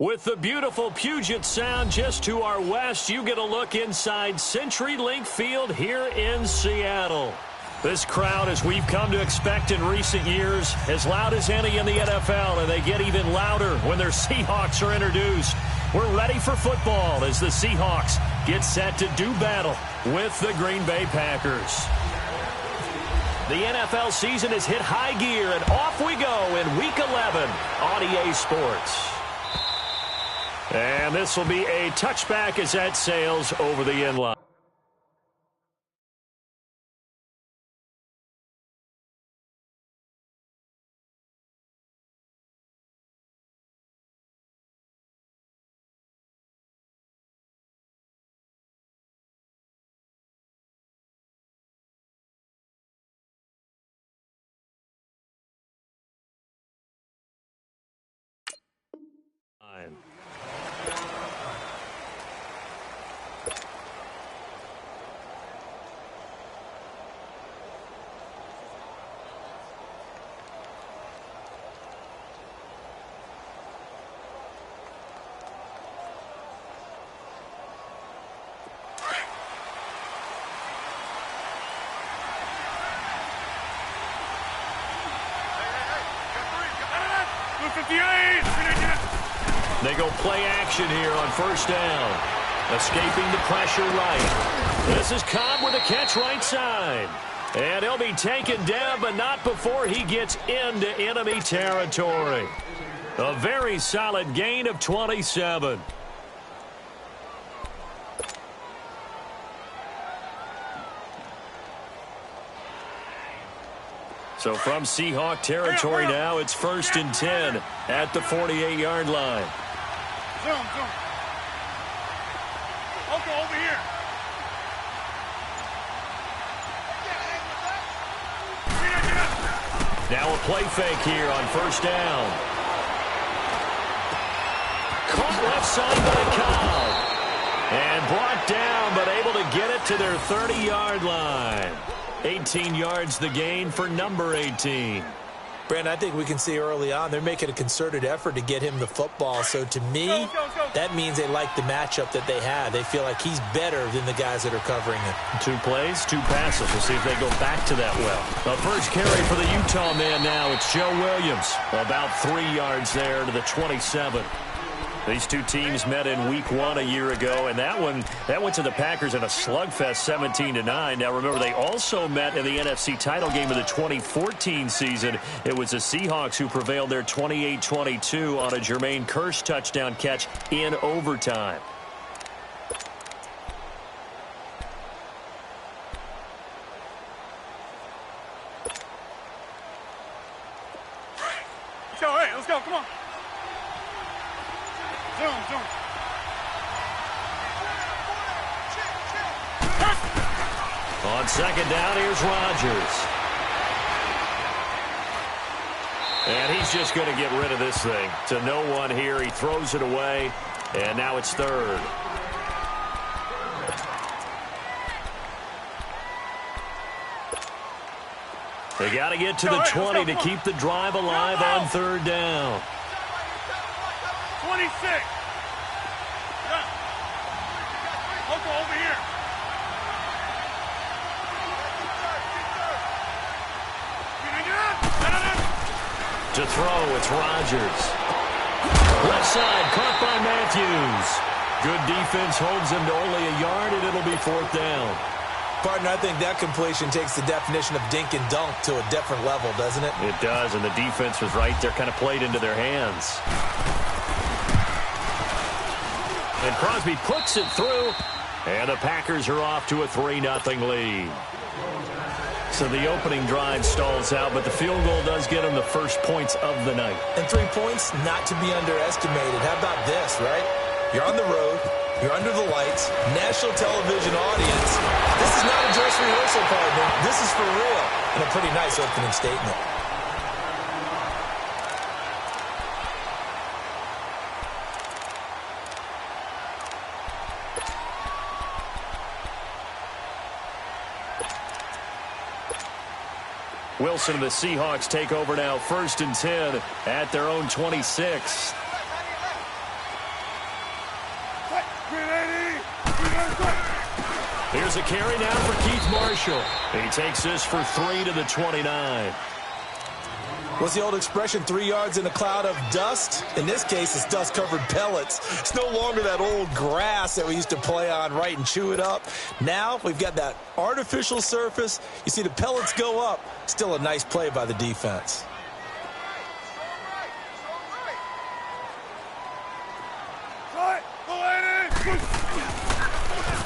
With the beautiful Puget Sound just to our west, you get a look inside CenturyLink Field here in Seattle. This crowd, as we've come to expect in recent years, as loud as any in the NFL, and they get even louder when their Seahawks are introduced. We're ready for football as the Seahawks get set to do battle with the Green Bay Packers. The NFL season has hit high gear, and off we go in Week 11 on EA Sports. And this will be a touchback as that sails over the end line. They go play action here on first down. Escaping the pressure right. This is Cobb with a catch right side. And he'll be taken down, but not before he gets into enemy territory. A very solid gain of 27. So from Seahawk territory now, it's 1st and 10 at the 48-yard line. Zoom. Okay, over here. Now a play fake here on first down. Caught left side by Cobb. And brought down, but able to get it to their 30-yard line. 18 yards the gain for number 18. Brandon, I think we can see early on they're making a concerted effort to get him the football. So to me, that means they like the matchup that they have. They feel like he's better than the guys that are covering him. 2 plays, 2 passes. We'll see if they go back to that well. The first carry for the Utah man now. It's Joe Williams. About 3 yards there to the 27. These two teams met in Week 1 a year ago, and that went to the Packers in a slugfest 17-9. Now, remember, they also met in the NFC title game of the 2014 season. It was the Seahawks who prevailed there 28-22 on a Jermaine Kearse touchdown catch in overtime. Hey, let's go, come on. Zoom. On second down, here's Rodgers. And he's just going to get rid of this thing. To no one here. He throws it away, and now it's 3rd. They got to get to the 20 to keep the drive alive on 3rd down. 26. Look over here. To throw, it's Rodgers. Left side, caught by Matthews. Good defense holds him to only a yard, and it'll be 4th down. Partner, I think that completion takes the definition of dink and dunk to a different level, doesn't it? It does, and the defense was right there, kind of played into their hands. And Crosby puts it through, and the Packers are off to a 3-0 lead. So the opening drive stalls out, but the field goal does get them the first points of the night. And 3 points, not to be underestimated. How about this, right? You're on the road. You're under the lights. National television audience. This is not a dress rehearsal, partner. This is for real. And a pretty nice opening statement. Wilson and the Seahawks take over now, 1st and 10 at their own 26. There's a carry now for Keith Marshall. He takes this for 3 to the 29. What's the old expression, 3 yards in a cloud of dust? In this case, it's dust-covered pellets. It's no longer that old grass that we used to play on, right, and chew it up. Now we've got that artificial surface. You see the pellets go up. Still a nice play by the defense.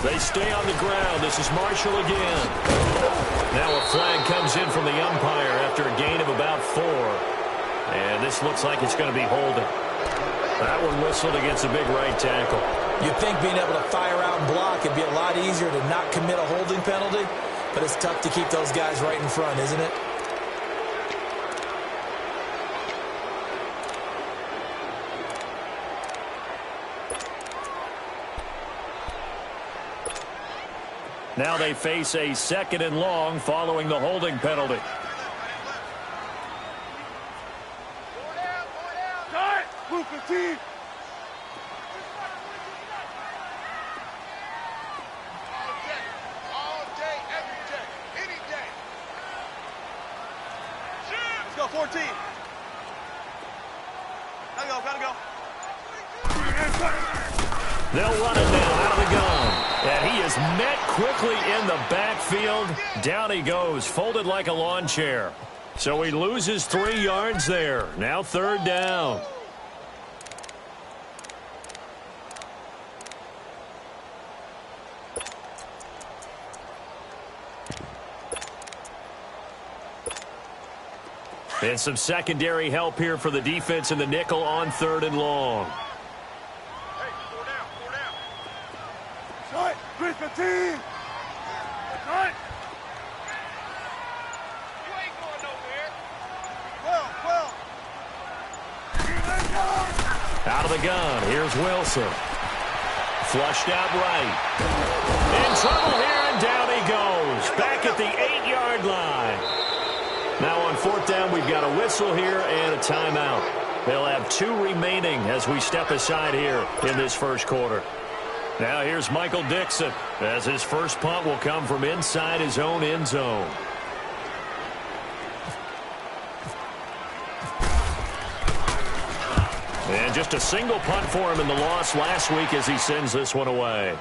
They stay on the ground. This is Marshall again. Now a flag comes in from the umpire after a gain of about 4. And this looks like it's going to be holding. That one whistled against a big right tackle. You'd think being able to fire out and block would be a lot easier to not commit a holding penalty, but it's tough to keep those guys right in front, isn't it? Now they face a 2nd and long following the holding penalty. Move 15. All day, every day, any day. Let's go, 14. Gotta go. They'll run it now out of the gun. And he is met quickly in the backfield. Down he goes, folded like a lawn chair. So he loses 3 yards there. Now 3rd down. And some secondary help here for the defense in the nickel on 3rd and long. Hey, 4 down. Shot, 315. Right. You ain't going nowhere. 12. Out of the gun. Here's Wilson. Flushed out right. In trouble here, and down he goes. Back at the 8-yard line. Now on 4th down, we've got a whistle here and a timeout. They'll have 2 remaining as we step aside here in this first quarter. Now here's Michael Dixon as his first punt will come from inside his own end zone. And just a single punt for him in the loss last week as he sends this one away.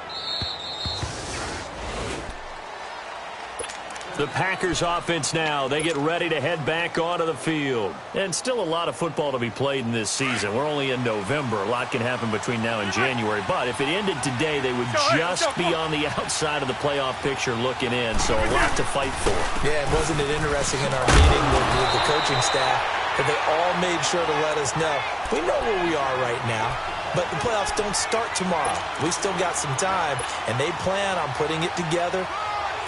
The Packers offense now, they get ready to head back onto the field. And still a lot of football to be played in this season. We're only in November. A lot can happen between now and January. But if it ended today, they would just be on the outside of the playoff picture looking in. So a lot to fight for. Yeah, and wasn't it interesting in our meeting with the coaching staff that they all made sure to let us know, we know where we are right now, but the playoffs don't start tomorrow. We still got some time, and they plan on putting it together,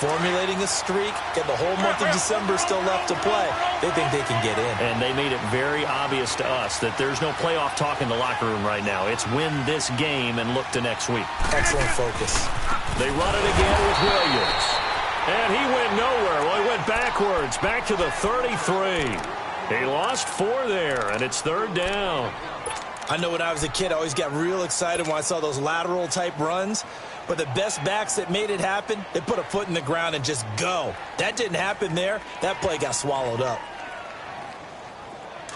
formulating a streak, get the whole month of December still left to play. They think they can get in. And they made it very obvious to us that there's no playoff talk in the locker room right now. It's win this game and look to next week. Excellent focus. They run it again with Williams. And he went nowhere. Well, he went backwards, back to the 33. He lost 4 there, and it's 3rd down. I know when I was a kid, I always got real excited when I saw those lateral-type runs. But the best backs that made it happen, they put a foot in the ground and just go. That didn't happen there. That play got swallowed up.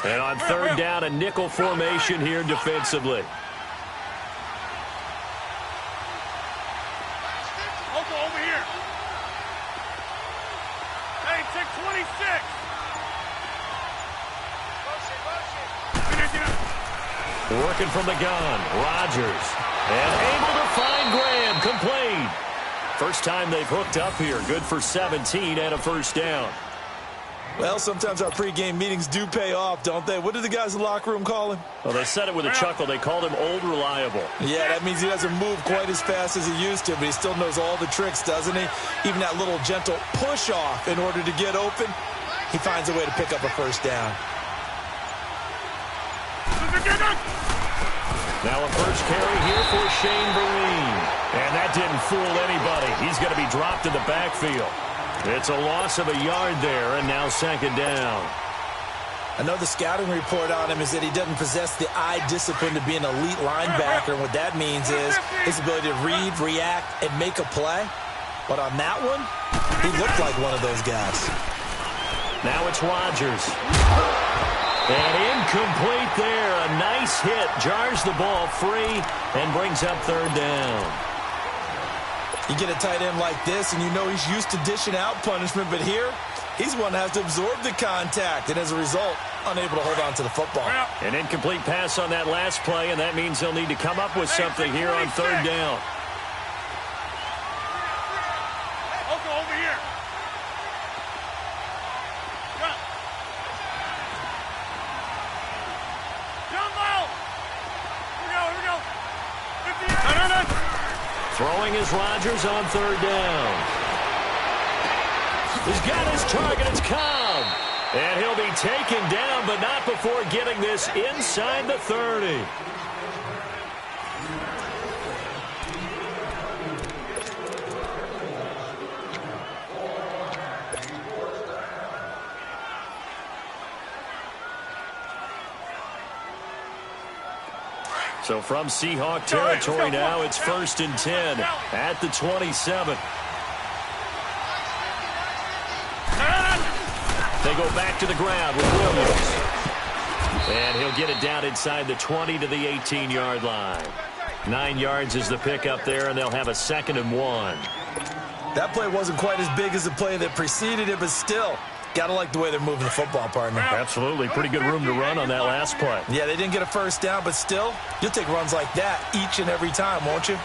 And on 3rd down, a nickel formation here defensively. Over here. Hey, 626. Working from the gun, Rodgers. And able to find Graham, complete. First time they've hooked up here. Good for 17 and a first down. Well, sometimes our pregame meetings do pay off, don't they? What did the guys in the locker room call him? Well, they said it with a chuckle. They called him Old Reliable. Yeah, that means he doesn't move quite as fast as he used to, but he still knows all the tricks, doesn't he? Even that little gentle push-off in order to get open, he finds a way to pick up a first down. Now a first carry here for Shane Vereen. And that didn't fool anybody. He's going to be dropped in the backfield. It's a loss of a yard there, and now 2nd down. I know the scouting report on him is that he doesn't possess the eye discipline to be an elite linebacker. And what that means is his ability to read, react, and make a play. But on that one, he looked like one of those guys. Now it's Rodgers. And incomplete there. A nice hit. Jars the ball free and brings up third down. You get a tight end like this, and you know he's used to dishing out punishment, but here, he's one that has to absorb the contact, and as a result, unable to hold on to the football. An incomplete pass on that last play, and that means they'll need to come up with something here on third down. Also over here. Jumbo! Here we go. 58. Throwing is Rodgers on third down. He's got his target. It's Cobb. And he'll be taken down, but not before getting this inside the 30. So from Seahawk territory now, it's 1st and 10 at the 27. They go back to the ground with Williams. And he'll get it down inside the 20 to the 18-yard line. 9 yards is the pickup there, and they'll have a 2nd and 1. That play wasn't quite as big as the play that preceded it, but still, gotta like the way they're moving the football, partner. Absolutely. Pretty good room to run on that last play. Yeah, they didn't get a first down, but still, you'll take runs like that each and every time, won't you?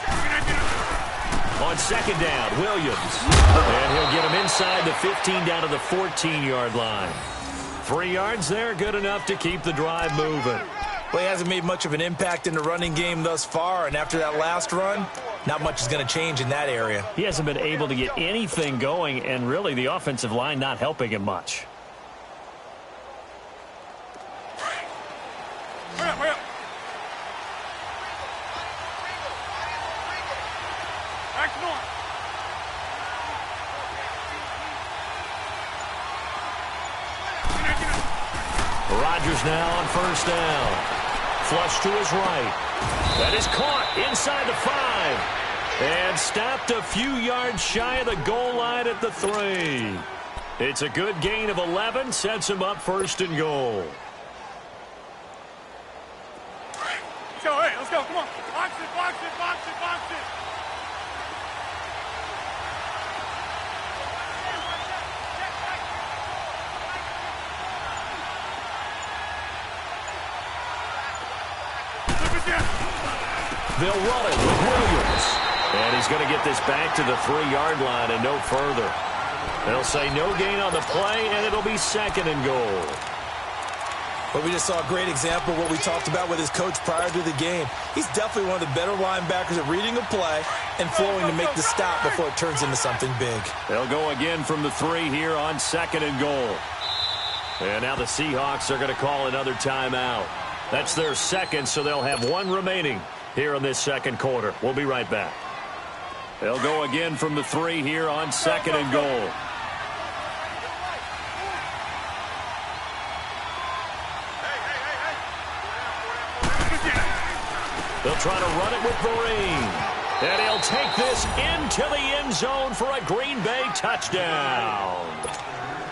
On 2nd down, Williams. And he'll get him inside the 15 down to the 14-yard line. 3 yards there, good enough to keep the drive moving. Well, he hasn't made much of an impact in the running game thus far, and after that last run, not much is going to change in that area. He hasn't been able to get anything going, and really the offensive line not helping him much. Hurry up. Action on. Rodgers now on 1st down. Flush to his right. That is caught inside the 5. And stopped a few yards shy of the goal line at the 3. It's a good gain of 11. Sets him up 1st and goal. Let's go. Come on. Box it. They'll run it with Williams. And he's going to get this back to the 3-yard line and no further. They'll say no gain on the play, and it'll be 2nd and goal. But we just saw a great example of what we talked about with his coach prior to the game. He's definitely one of the better linebackers at reading a play and flowing to make the stop before it turns into something big. They'll go again from the 3 here on 2nd and goal. And now the Seahawks are going to call another timeout. That's their 2nd, so they'll have 1 remaining here in this 2nd quarter. We'll be right back. They'll go again from the 3 here on 2nd and goal. They'll try to run it with Vereen. And he'll take this into the end zone for a Green Bay touchdown.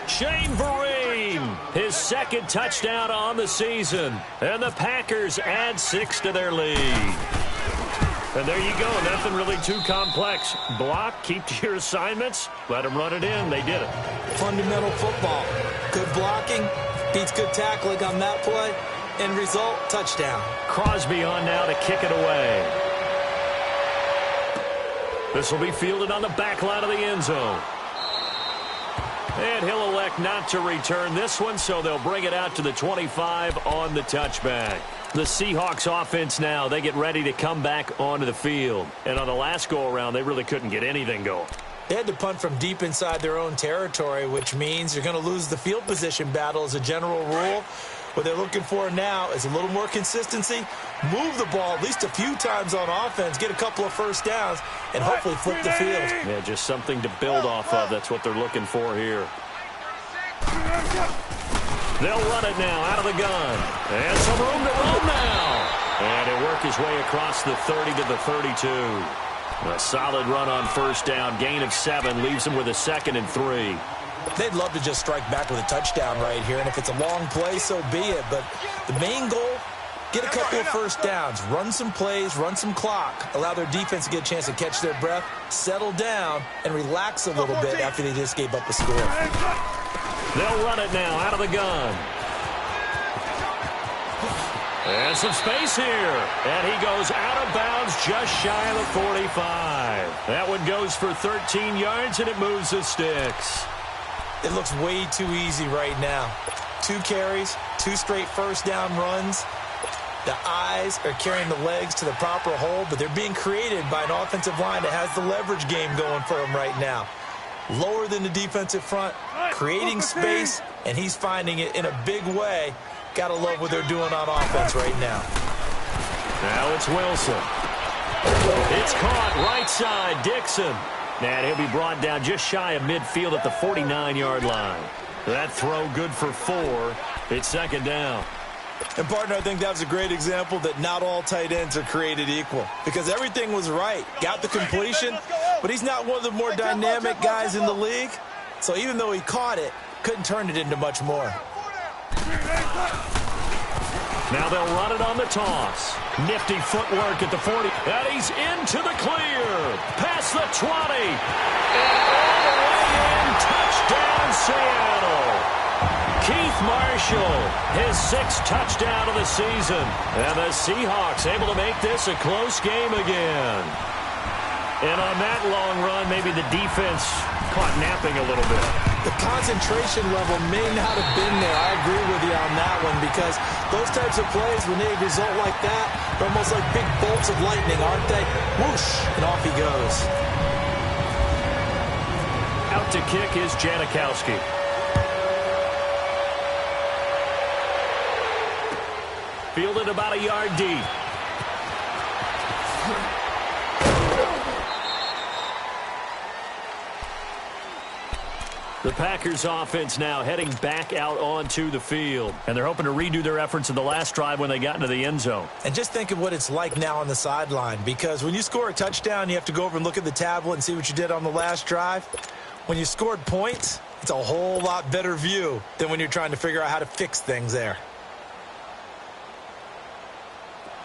Shane Vereen, his 2nd touchdown on the season. And the Packers add 6 to their lead. And there you go. Nothing really too complex. Block, keep to your assignments, let them run it in. They did it. Fundamental football. Good blocking, beats good tackling on that play. End result, touchdown. Crosby on now to kick it away. This will be fielded on the back line of the end zone. And he'll elect not to return this one, so they'll bring it out to the 25 on the touchback. The Seahawks offense now, they get ready to come back onto the field. And on the last go-around, they really couldn't get anything going. They had to punt from deep inside their own territory, which means you're going to lose the field position battle as a general rule. What they're looking for now is a little more consistency, move the ball at least a few times on offense, get a couple of first downs, and hopefully flip the field. Yeah, just something to build off of. That's what they're looking for here. They'll run it now out of the gun. And some room to run now. And he'll work his way across the 30 to the 32. A solid run on first down. Gain of 7 leaves them with a 2nd and 3. They'd love to just strike back with a touchdown right here, and if it's a long play, so be it. But the main goal, get a couple of first downs, run some plays, run some clock, allow their defense to get a chance to catch their breath, settle down, and relax a little bit after they just gave up a score. They'll run it now out of the gun. And some space here. And he goes out of bounds just shy of the 45. That one goes for 13 yards, and it moves the sticks. It looks way too easy right now. 2 carries, 2 straight first down runs. The eyes are carrying the legs to the proper hole, but they're being created by an offensive line that has the leverage game going for them right now. Lower than the defensive front, creating space, and he's finding it in a big way. Gotta love what they're doing on offense right now. Now it's Wilson. It's caught right side, Dixon. And he'll be brought down just shy of midfield at the 49-yard line. That throw good for 4. It's 2nd down. And, partner, I think that was a great example that not all tight ends are created equal. Because everything was right. Got the completion, but he's not one of the more dynamic guys in the league. So even though he caught it, couldn't turn it into much more. Now they'll run it on the toss. Nifty footwork at the 40. And he's into the clear. Past the 20. And all the way in. Touchdown, Seattle. Keith Marshall, his 6th touchdown of the season. And the Seahawks able to make this a close game again. And on that long run, maybe the defense caught napping a little bit. The concentration level may not have been there. I agree with you on that one, because those types of plays, when they result like that, they're almost like big bolts of lightning, aren't they? Whoosh, and off he goes. Out to kick is Janikowski. Fielded about a yard deep. The Packers offense now heading back out onto the field. And they're hoping to redo their efforts in the last drive when they got into the end zone. And just think of what it's like now on the sideline, because when you score a touchdown, you have to go over and look at the tablet and see what you did on the last drive. When you scored points, it's a whole lot better view than when you're trying to figure out how to fix things there.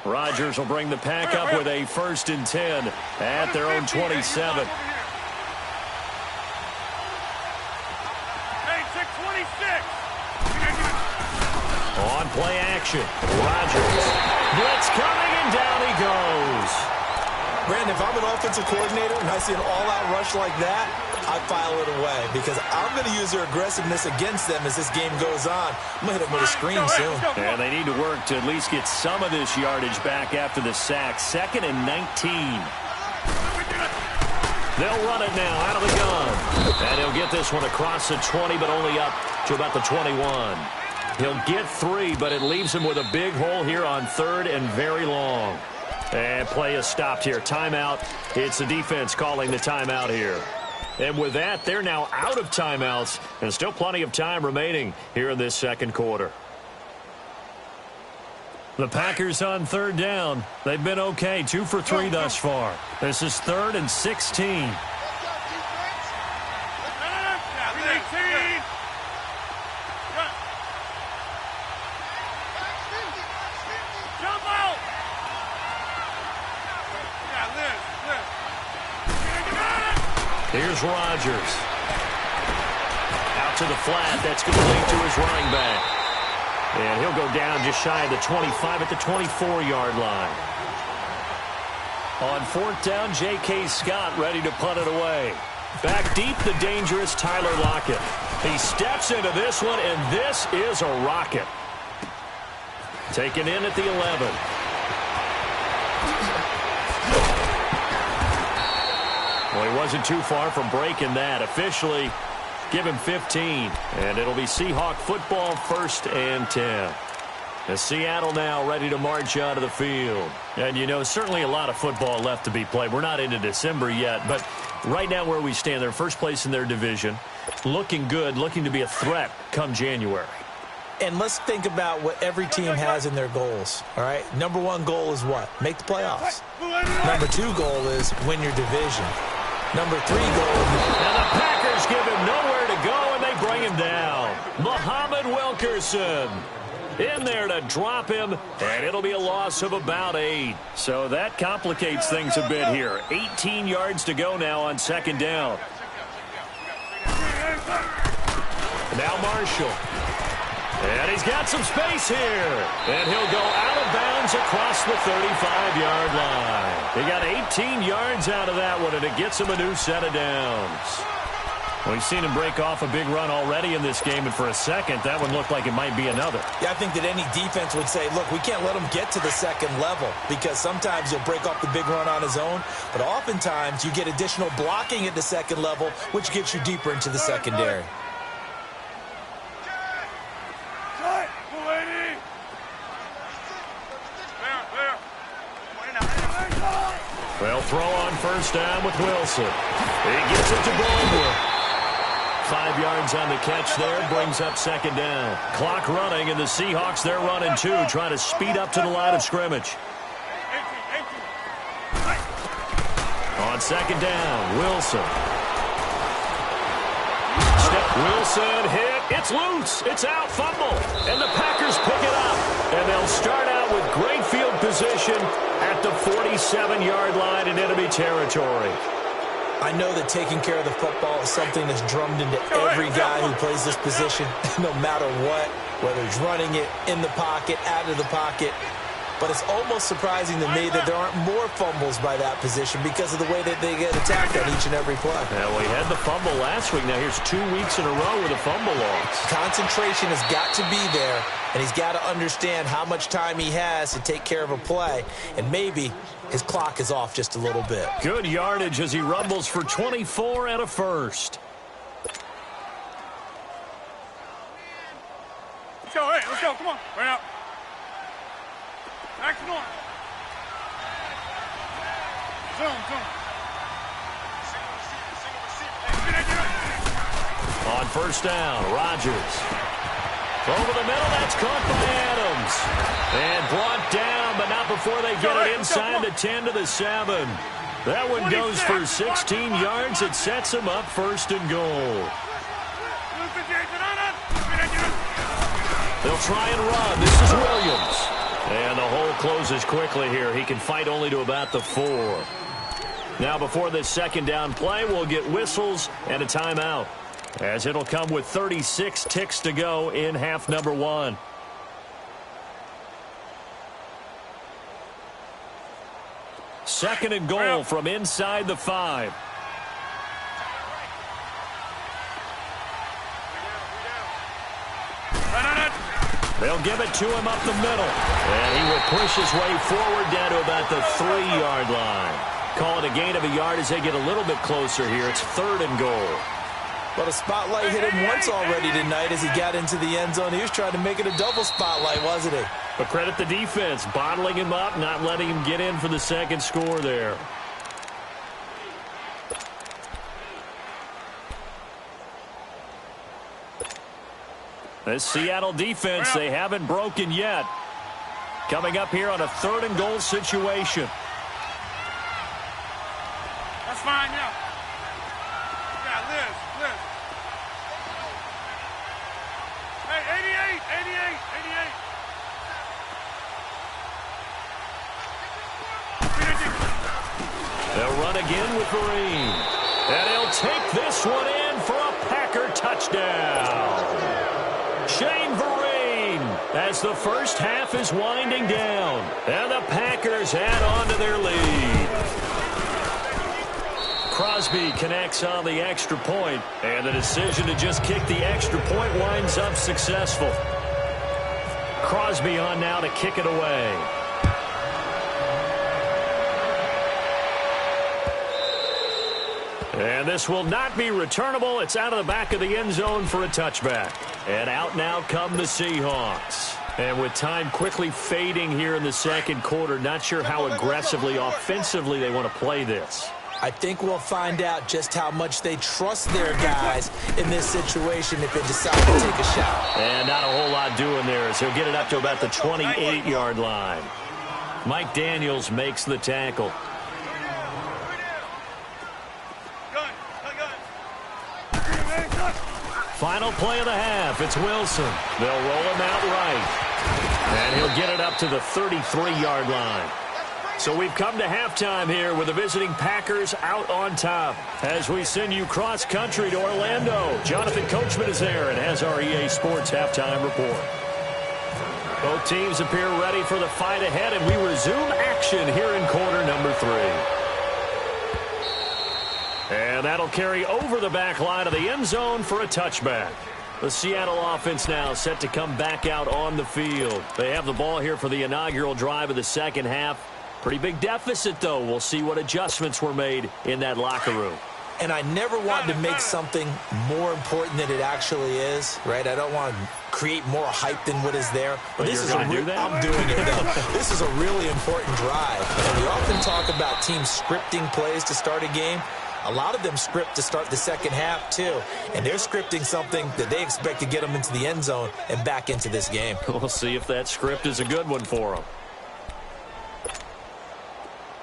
Rodgers will bring the pack up with a 1st and 10 at their own 27. On play action, Rodgers. Blitz coming, and down he goes. Brandon, if I'm an offensive coordinator and I see an all-out rush like that, I file it away, because I'm going to use their aggressiveness against them as this game goes on. I'm going to hit them with a screen soon. And they need to work to at least get some of this yardage back after the sack. 2nd and 19. They'll run it now out of the gun. And he'll get this one across the 20, but only up to about the 21. He'll get 3, but it leaves him with a big hole here on 3rd and very long. And play is stopped here. Timeout. It's the defense calling the timeout here. And with that, they're now out of timeouts, and still plenty of time remaining here in this 2nd quarter. The Packers on 3rd down. They've been okay, 2 for 3 thus far. This is 3rd and 16. Here's Rodgers. Out to the flat. That's going to lead to his running back. And he'll go down just shy of the 25 at the 24-yard line. On 4th down, J.K. Scott ready to punt it away. Back deep, the dangerous Tyler Lockett. He steps into this one, and this is a rocket. Taken in at the 11. Well, he wasn't too far from breaking that. Officially, give him 15. And it'll be Seahawk football, 1st and 10. As Seattle now ready to march out of the field. And, you know, certainly a lot of football left to be played. We're not into December yet, but right now where we stand, they're first place in their division. Looking good, looking to be a threat come January. And let's think about what every team has in their goals, all right? Number one goal is what? Make the playoffs. Number two goal is win your division. Number three goal is... And the Packers give him nowhere to go, and they bring him down. Muhammad Wilkerson in there to drop him, and it'll be a loss of about 8. So that complicates things a bit here. 18 yards to go now on second down. Now Marshall. And he's got some space here. And he'll go out of bounds across the 35-yard line. He got 18 yards out of that one, and it gets him a new set of downs. We've seen him break off a big run already in this game, and for a second, that one looked like it might be another. Yeah, I think that any defense would say, look, we can't let him get to the second level, because sometimes he'll break off the big run on his own, but oftentimes you get additional blocking at the second level, which gets you deeper into the secondary. Well, throw on first down with Wilson. He gets it to Baldwin. 5 yards on the catch there, brings up second down. Clock running, and the Seahawks, they're running too, trying to speed up to the line of scrimmage. On second down, Wilson. Wilson hit. It's loose. It's out. Fumble. And the Packers pick it up. And they'll start out with great field position at the 47-yard line in enemy territory. I know that taking care of the football is something that's drummed into every guy who plays this position, no matter what, whether he's running it, in the pocket, out of the pocket. But it's almost surprising to me that there aren't more fumbles by that position because of the way that they get attacked on each and every play. Yeah, we had the fumble last week. Now here's 2 weeks in a row with a fumble loss. Concentration has got to be there, and he's got to understand how much time he has to take care of a play, and maybe his clock is off just a little bit. Good yardage as he rumbles for 24 and a first. Let's go, hey, let's go, come on. Right out. Action on. Zone. On first down, Rodgers. Over the middle, that's caught by Adams. And brought down, but not before they get it inside the 10 to the 7. That one goes for 16 yards. It sets him up first and goal. They'll try and run. This is Williams. And the hole closes quickly here. He can fight only to about the 4. Now before this second down play, we'll get whistles and a timeout, as it'll come with 36 ticks to go in half number 1. Second and goal from inside the 5. They'll give it to him up the middle. And he will push his way forward down to about the 3-yard line. Call it a gain of a yard as they get a little bit closer here. It's third and goal. Well, the spotlight hit him once already tonight as he got into the end zone. He was trying to make it a double spotlight, wasn't he? But credit the defense, bottling him up, not letting him get in for the second score there. This Seattle defense, they haven't broken yet. Coming up here on a third and goal situation. That's fine, yeah. Yeah, Liz. Hey, 88. They'll run again with Vereen. And he'll take this one in for a Packer touchdown. Shane Vereen, as the first half is winding down, and the Packers add on to their lead. Crosby connects on the extra point, and the decision to just kick the extra point winds up successful. Crosby on now to kick it away. And this will not be returnable. It's out of the back of the end zone for a touchback. And out now come the Seahawks. And with time quickly fading here in the second quarter, not sure how aggressively, offensively they want to play this. I think we'll find out just how much they trust their guys in this situation if they decide to take a shot. And not a whole lot doing as he'll get it up to about the 28-yard line. Mike Daniels makes the tackle. Final play of the half. It's Wilson. They'll roll him out right. And he'll get it up to the 33-yard line. So we've come to halftime here with the visiting Packers out on top. As we send you cross-country to Orlando, Jonathan Coachman is there and has our EA Sports halftime report. Both teams appear ready for the fight ahead, and we resume action here in quarter number 3. And that'll carry over the back line of the end zone for a touchback. The Seattle offense now set to come back out on the field. They have the ball here for the inaugural drive of the second half. Pretty big deficit, though. We'll see what adjustments were made in that locker room. And I never want to make something more important than it actually is, right? I don't want to create more hype than what is there. But this is going to do that? I'm doing it, though. This is a really important drive. And we often talk about teams scripting plays to start a game. A lot of them script to start the second half, too. And they're scripting something that they expect to get them into the end zone and back into this game. We'll see if that script is a good one for them.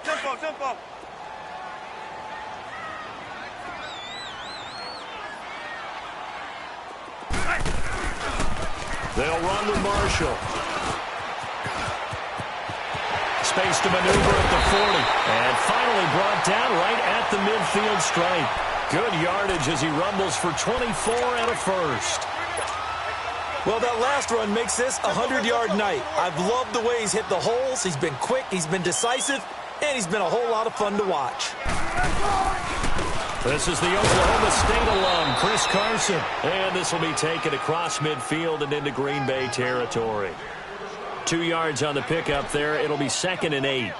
Tempo, tempo. They'll run with Marshall. Space to maneuver at the 40. And finally brought down right at the midfield stripe. Good yardage as he rumbles for 24 and a first. Well, that last run makes this a 100-yard night. I've loved the way he's hit the holes. He's been quick, he's been decisive, and he's been a whole lot of fun to watch. This is the Oklahoma State alum, Chris Carson. And this will be taken across midfield and into Green Bay territory. 2 yards on the pickup there. It'll be 2nd and 8.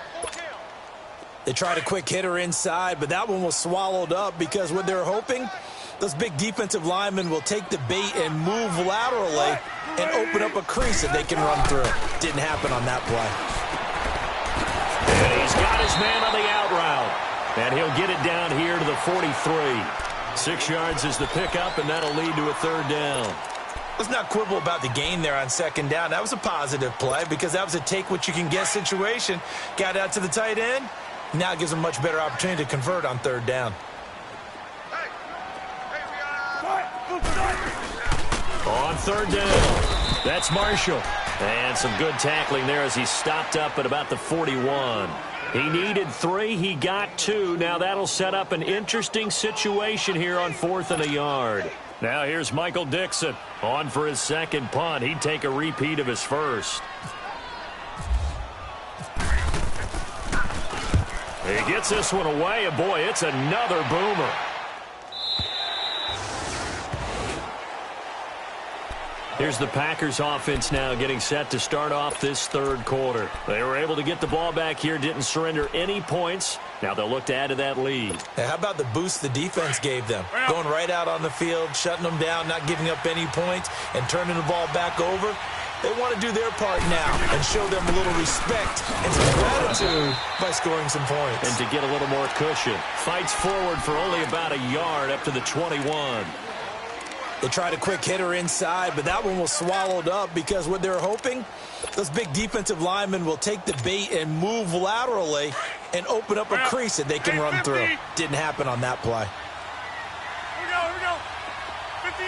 They tried a quick hitter inside, but that one was swallowed up because what they're hoping, those big defensive linemen will take the bait and move laterally and open up a crease that they can run through. Didn't happen on that play. And he's got his man on the out route. And he'll get it down here to the 43. 6 yards is the pickup, and that'll lead to a 3rd down. Let's not quibble about the gain there on 2nd down. That was a positive play because that was a take-what-you-can-get situation. Got out to the tight end. Now it gives them a much better opportunity to convert on 3rd down. On 3rd down, that's Marshall. And some good tackling there as he stopped up at about the 41. He needed 3. He got 2. Now that'll set up an interesting situation here on 4th and a yard. Now here's Michael Dixon on for his 2nd punt. He'd take a repeat of his 1st. He gets this one away, and boy, it's another boomer. Here's the Packers offense now getting set to start off this 3rd quarter. They were able to get the ball back here, didn't surrender any points. Now they'll look to add to that lead. Hey, how about the boost the defense gave them? Going right out on the field, shutting them down, not giving up any points, and turning the ball back over. They want to do their part now and show them a little respect and some gratitude by scoring some points. And to get a little more cushion. Fights forward for only about a yard up to the 21. They tried a quick hitter inside, but that one was swallowed up because what they're hoping, those big defensive linemen will take the bait and move laterally and open up a crease that they can run through. Didn't happen on that play. Here we go. 58.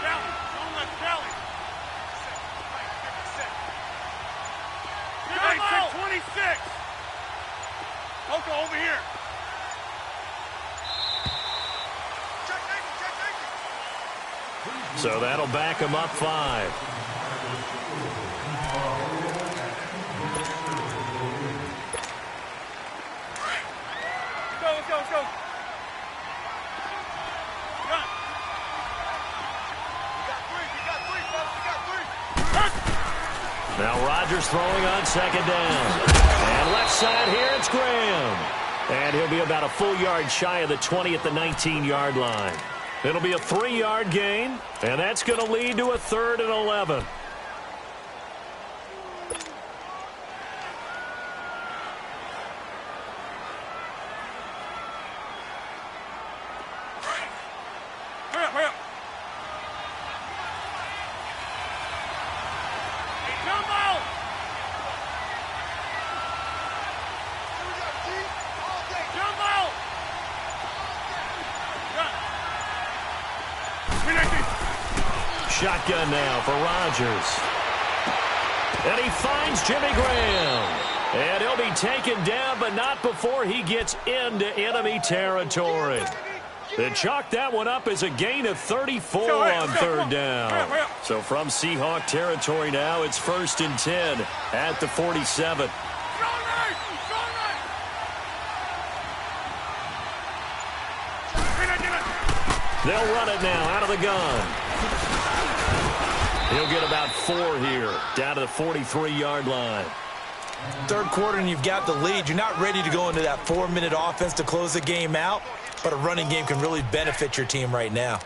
Rally. Don't let rally. Sit. 26. Oko, over here. So that'll back him up 5. Let's go. Now Rodgers throwing on 2nd down. And left side here, it's Graham. And he'll be about a full yard shy of the 20 at the 19-yard line. It'll be a 3-yard gain, and that's going to lead to a 3rd and 11. Hurry up. Shotgun now for Rodgers. And he finds Jimmy Graham. And he'll be taken down, but not before he gets into enemy territory. They chalk that one up as a gain of 34 on third down. So from Seahawk territory now, it's 1st and 10 at the 47. They'll run it now out of the gun. He'll get about 4 here, down to the 43-yard line. Third quarter and you've got the lead. You're not ready to go into that 4-minute offense to close the game out, but a running game can really benefit your team right now.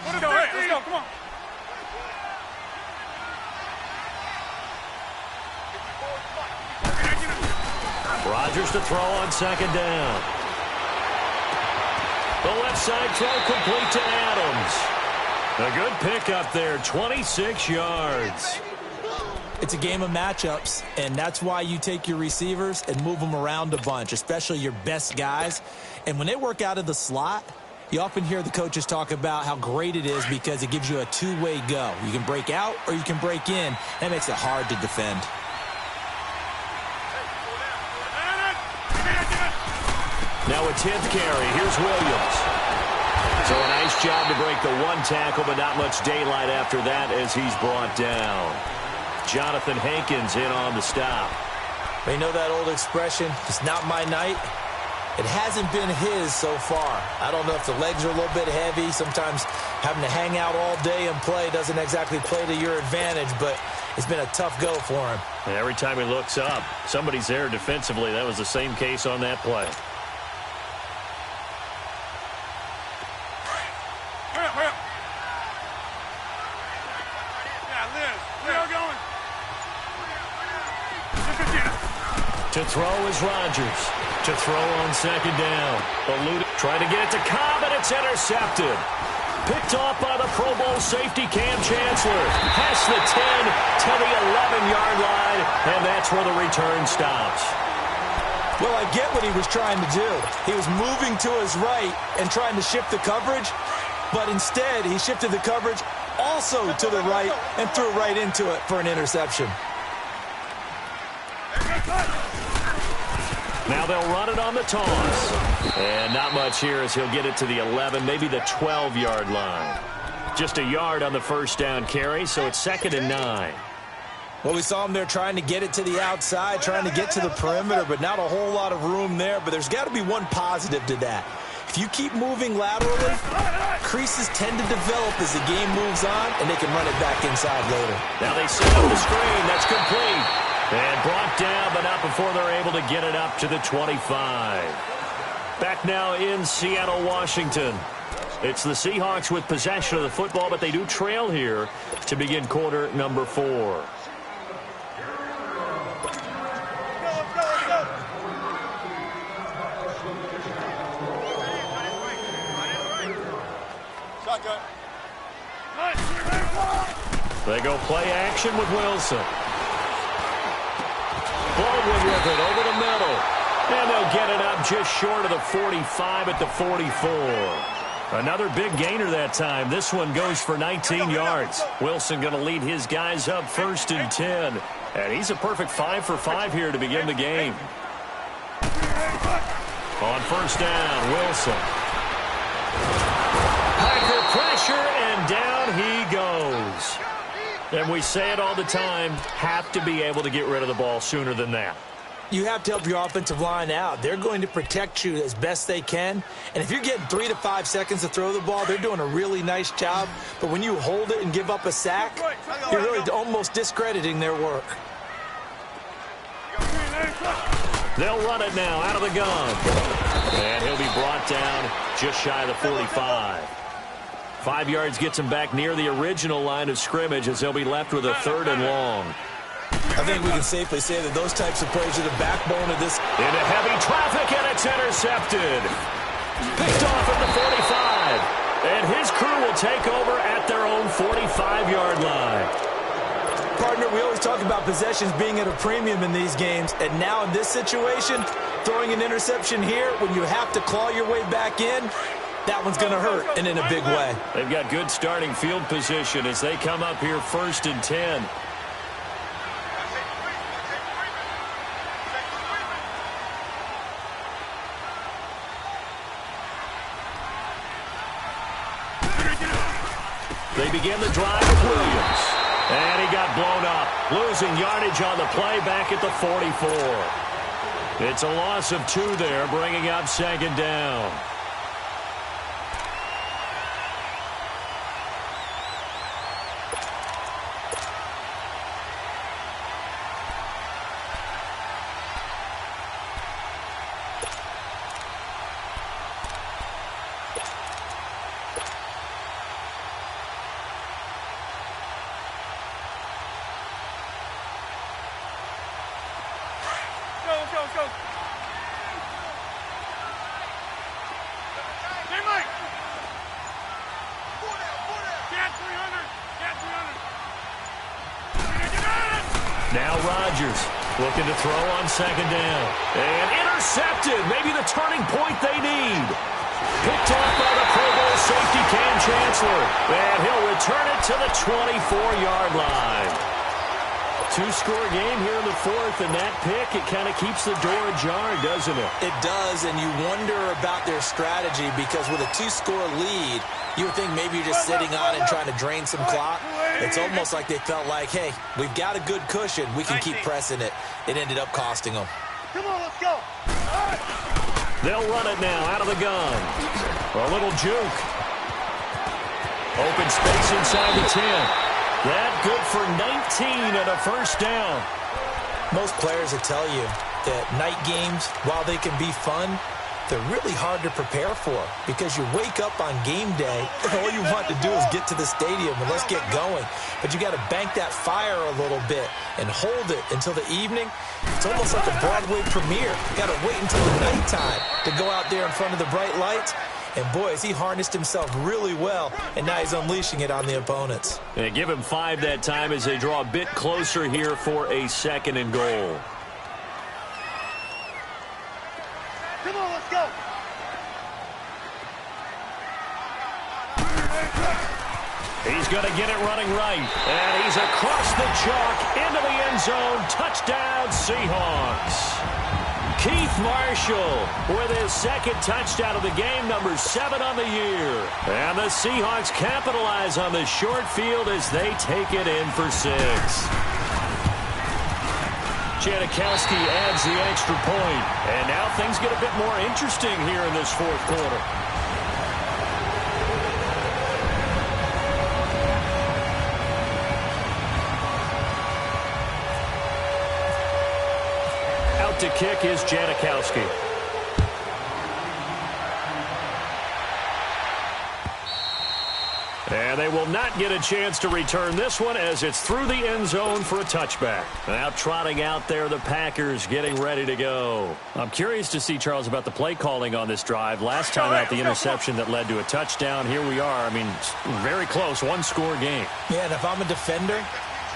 Let's go, come on. Rodgers to throw on 2nd down. The left side throw complete to Adams. A good pickup there, 26 yards. It's a game of matchups, and that's why you take your receivers and move them around a bunch, especially your best guys. And when they work out of the slot, you often hear the coaches talk about how great it is because it gives you a two-way go. You can break out or you can break in. That makes it hard to defend. Now a 10th carry. Here's Williams. So a nice job to break the 1 tackle, but not much daylight after that as he's brought down. Jonathan Hankins in on the stop. You know that old expression, it's not my night? It hasn't been his so far. I don't know if the legs are a little bit heavy. Sometimes having to hang out all day and play doesn't exactly play to your advantage, but it's been a tough go for him. And every time he looks up, somebody's there defensively. That was the same case on that play. To throw is Rodgers. To throw on 2nd down. Eluded, trying to get it to Cobb, and it's intercepted. Picked off by the Pro Bowl safety Cam Chancellor. Past the 10 to the 11-yard line, and that's where the return stops. Well, I get what he was trying to do. He was moving to his right and trying to shift the coverage, but instead he shifted the coverage also to the right and threw right into it for an interception. Now they'll run it on the toss. And not much here as he'll get it to the 11, maybe the 12-yard line. Just a yard on the 1st down carry, so it's 2nd and 9. Well, we saw him there trying to get it to the outside, trying to get to the perimeter, but not a whole lot of room there. But there's got to be one positive to that. If you keep moving laterally, creases tend to develop as the game moves on, and they can run it back inside later. Now they set up the screen. That's complete. And brought down, but not before they're able to get it up to the 25. Back now in Seattle, Washington. It's the Seahawks with possession of the football, but they do trail here to begin quarter number 4. They go play action with Wilson. Baldwin with it over the middle. And they'll get it up just short of the 45 at the 44. Another big gainer that time. This one goes for 19 yards. Wilson going to lead his guys up 1st and 10. And he's a perfect 5 for 5 here to begin the game. On 1st down, Wilson. Packer pressure, and down he goes. And we say it all the time, have to be able to get rid of the ball sooner than that. You have to help your offensive line out. They're going to protect you as best they can. And if you're getting 3 to 5 seconds to throw the ball, they're doing a really nice job. But when you hold it and give up a sack, you're really almost discrediting their work. They'll run it now out of the gun. And he'll be brought down just shy of the 45. 5 yards gets him back near the original line of scrimmage as they'll be left with a 3rd and long. I think we can safely say that those types of plays are the backbone of this. Into heavy traffic, and it's intercepted. Picked off at the 45. And his crew will take over at their own 45-yard line. Part partner. We always talk about possessions being at a premium in these games, and now in this situation, throwing an interception here when you have to claw your way back in, that one's going to hurt, and in a big way. They've got good starting field position as they come up here 1st and 10. They begin the drive with Williams. And he got blown up, losing yardage on the play back at the 44. It's a loss of 2 there, bringing up 2nd down. Let's go. Hey, Mike. Get 300. Get 300. Now Rodgers looking to throw on 2nd down. And intercepted. Maybe the turning point they need. Picked off by the Pro Bowl safety Cam Chancellor. And he'll return it to the 24-yard line. 2-score game here in the 4th, and that pick, it kind of keeps the door ajar, doesn't it? It does, and you wonder about their strategy because with a 2-score lead, you would think maybe you're just sitting on and trying to drain some clock. It's almost like they felt like, hey, we've got a good cushion. We can keep pressing it. It ended up costing them. Come on, let's go. They'll run it now out of the gun. A little juke. Open space inside the 10. That good for 19 and a 1st down. Most players will tell you that night games, while they can be fun, they're really hard to prepare for because you wake up on game day and all you want to do is get to the stadium and let's get going. But you got to bank that fire a little bit and hold it until the evening. It's almost like a Broadway premiere. You got to wait until the nighttime to go out there in front of the bright lights. And, boy, has he harnessed himself really well, and now he's unleashing it on the opponents. And give him 5 that time as they draw a bit closer here for a 2nd and goal. Come on, let's go. He's going to get it running right. And he's across the chalk into the end zone. Touchdown, Seahawks. Keith Marshall with his 2nd touchdown of the game, number 7 on the year. And the Seahawks capitalize on the short field as they take it in for 6. Janikowski adds the extra point. And now things get a bit more interesting here in this 4th quarter. To kick is Janikowski. And they will not get a chance to return this one as it's through the end zone for a touchback. Now trotting out there, the Packers getting ready to go. I'm curious to see, Charles, about the play calling on this drive. Last time out, the interception that led to a touchdown. Here we are. I mean, very close, 1-score game. Yeah, and if I'm a defender,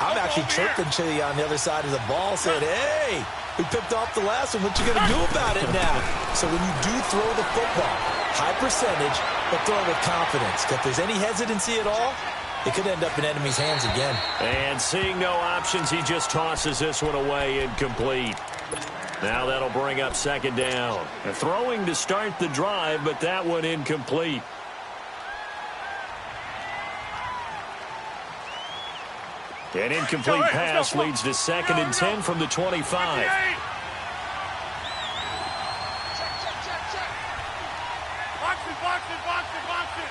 I'm actually chirping to you on the other side of the ball saying, hey, we picked off the last one. What you going to do about it now? So when you do throw the football, high percentage, but throw it with confidence. If there's any hesitancy at all, it could end up in enemy's hands again. And seeing no options, he just tosses this one away incomplete. Now that'll bring up 2nd down. Throwing to start the drive, but that one incomplete. An incomplete pass leads to 2nd and 10 from the 25. Box it.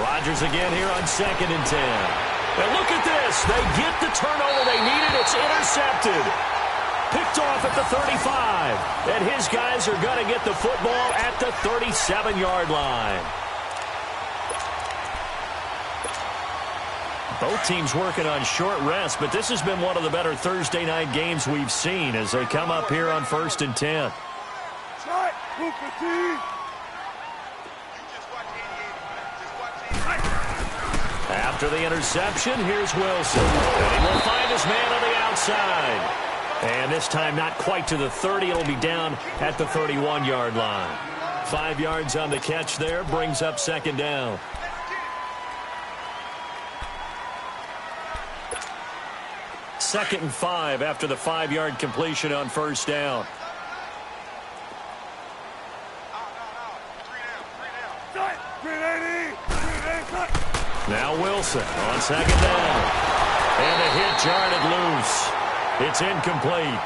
Rodgers again here on 2nd and 10. And look at this. They get the turnover they needed. It's intercepted. Picked off at the 35. And his guys are going to get the football at the 37-yard line. Both teams working on short rest, but this has been one of the better Thursday night games we've seen as they come up here on 1st and 10. After the interception, here's Wilson. And he will find his man on the outside. And this time not quite to the 30. It'll be down at the 31-yard line. 5 yards on the catch there, brings up second down. Second and 5 after the 5-yard completion on first down. Now Wilson on second down. And a hit jarred loose. It's incomplete.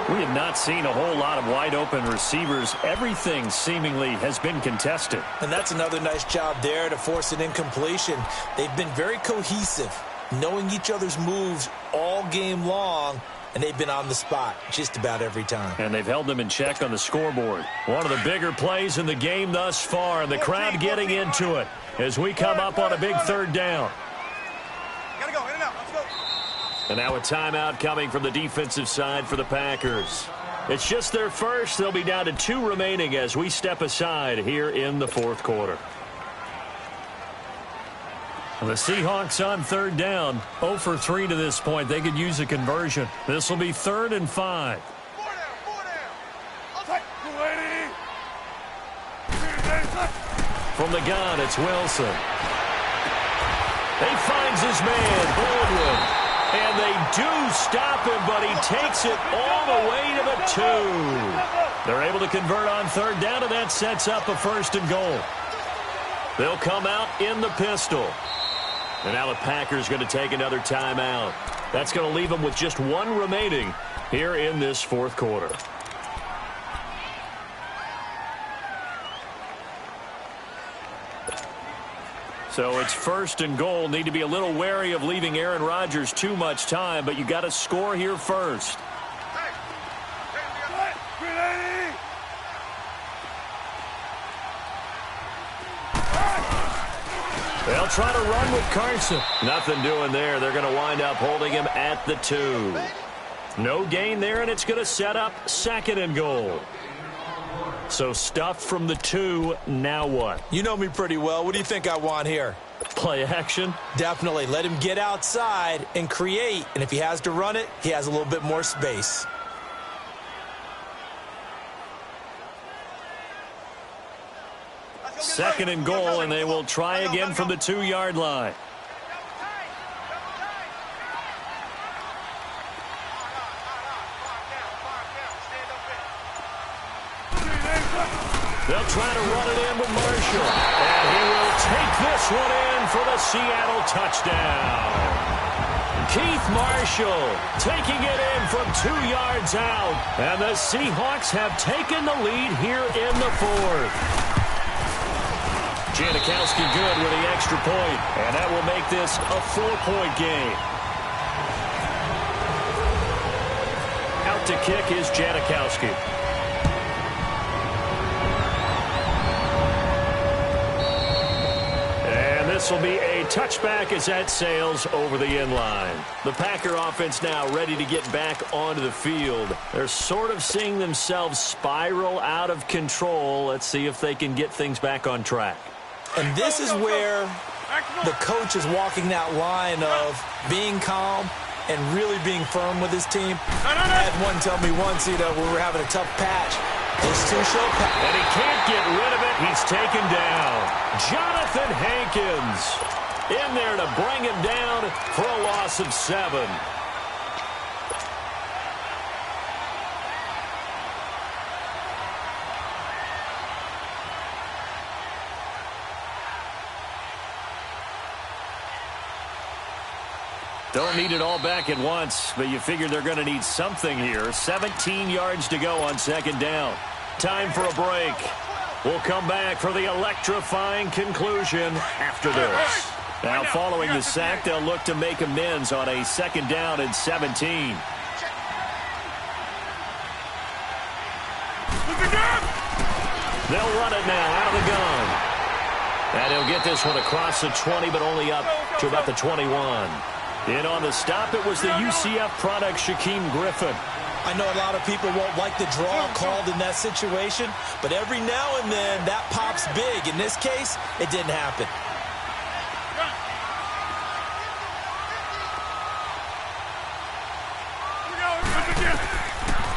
We have not seen a whole lot of wide-open receivers. Everything seemingly has been contested. And that's another nice job there to force an incompletion. They've been very cohesive, knowing each other's moves all game long, and they've been on the spot just about every time. And they've held them in check on the scoreboard. One of the bigger plays in the game thus far, and the crowd getting into it as we come up on a big third down. Gotta go, in and out, let's go. And now a timeout coming from the defensive side for the Packers. It's just their first. They'll be down to 2 remaining as we step aside here in the fourth quarter. The Seahawks on third down, 0 for 3 to this point. They could use a conversion. This will be 3rd and 5. 4 down. I'll take 280. From the gun, it's Wilson. He finds his man, Baldwin. And they do stop him, but he takes it all the way to the 2. They're able to convert on third down, and that sets up a 1st and goal. They'll come out in the pistol. And now the Packers going to take another timeout. That's going to leave them with just 1 remaining here in this fourth quarter. So it's 1st and goal. Need to be a little wary of leaving Aaron Rodgers too much time, but you got to score here first. They'll try to run with Carson. Nothing doing there. They're going to wind up holding him at the 2. No gain there, and it's going to set up 2nd and goal. So stuffed from the 2, now what? You know me pretty well. What do you think I want here? Play action? Definitely. Let him get outside and create. And if he has to run it, he has a little bit more space. Second and goal, and they will try again from the 2-yard line. They'll try to run it in with Marshall. And he will take this one in for the Seattle touchdown. Keith Marshall taking it in from 2 yards out. And the Seahawks have taken the lead here in the 4th. Janikowski good with the extra point. And that will make this a 4-point game. Out to kick is Janikowski. This will be a touchback as that sails over the inline. The Packer offense now ready to get back onto the field. They're sort of seeing themselves spiral out of control. Let's see if they can get things back on track. And this is where the coach is walking that line of being calm and really being firm with his team. I had one tell me once, we were having a tough patch. This two-show pass. And he can't get rid of it. He's taken down. Jonathan Hankins in there to bring him down for a loss of 7. Don't need it all back at once, but you figure they're going to need something here. 17 yards to go on second down. Time for a break. We'll come back for the electrifying conclusion after this. Now, following the sack, they'll look to make amends on a second down and 17. They'll run it now out of the gun. And he'll get this one across the 20, but only up to about the 21. In on the stop, it was the UCF product, Shaquem Griffin. I know a lot of people won't like the draw called in that situation, but every now and then that pops big. In this case, it didn't happen.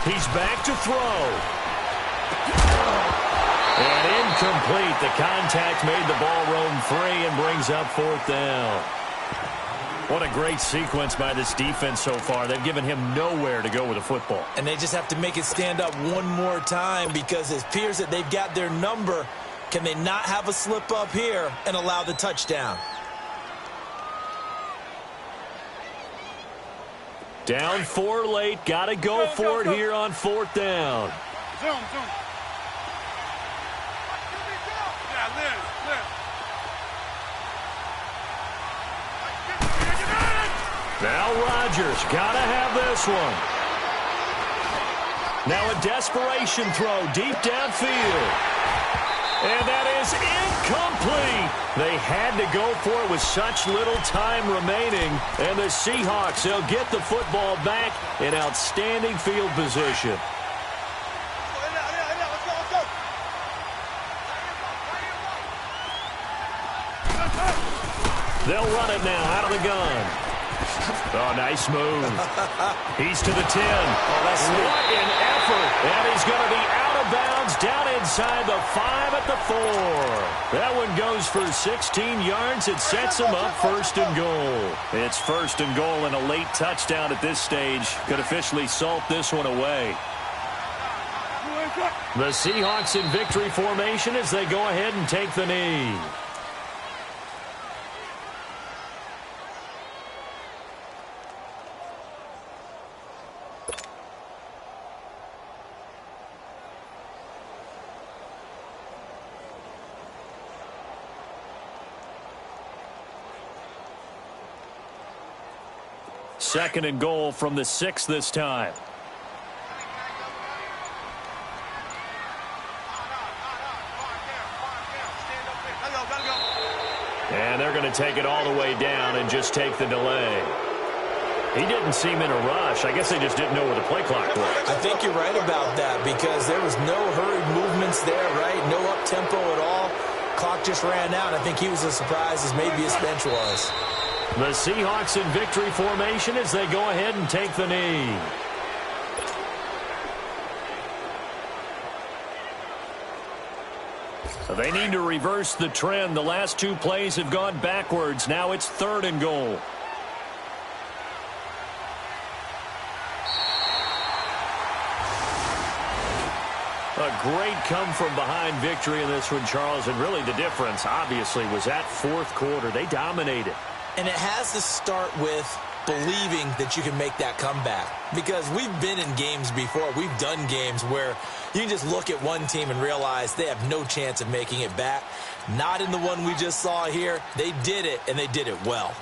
He's back to throw. And incomplete. The contact made the ball roam free and brings up 4th down. What a great sequence by this defense so far. They've given him nowhere to go with the football. And they just have to make it stand up one more time because it appears that they've got their number. Can they not have a slip up here and allow the touchdown? Down 4 late. Got to go for it here on 4th down. Zoom. Yeah, Liz. Now Rodgers got to have this one. Now a desperation throw deep downfield. And that is incomplete. They had to go for it with such little time remaining. And the Seahawks, they'll get the football back in outstanding field position. They'll run it now out of the gun. Oh, nice move. He's to the 10. Oh, that's sweet. What an effort. And he's going to be out of bounds down inside the 5 at the 4. That one goes for 16 yards. It sets him up 1st and goal. It's 1st and goal and a late touchdown at this stage. Could officially salt this one away. The Seahawks in victory formation as they go ahead and take the knee. Second and goal from the 6 this time. And they're going to take it all the way down and just take the delay. He didn't seem in a rush. I guess they just didn't know where the play clock was. I think you're right about that because there was no hurried movements there, right? No up-tempo at all. Clock just ran out. I think he was as surprised as maybe his bench was. The Seahawks in victory formation as they go ahead and take the knee. So they need to reverse the trend. The last 2 plays have gone backwards. Now it's 3rd and goal. A great come-from-behind victory in this one, Charles. And really the difference, obviously, was that 4th quarter. They dominated. And it has to start with believing that you can make that comeback. Because we've been in games before. We've done games where you can just look at one team and realize they have no chance of making it back. Not in the one we just saw here. They did it, and they did it well.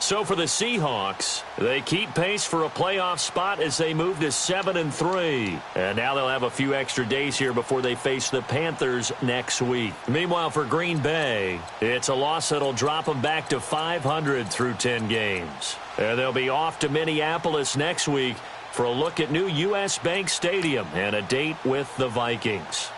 So for the Seahawks, they keep pace for a playoff spot as they move to 7-3. And now they'll have a few extra days here before they face the Panthers next week. Meanwhile, for Green Bay, it's a loss that'll drop them back to 500 through 10 games. And they'll be off to Minneapolis next week for a look at new U.S. Bank Stadium and a date with the Vikings.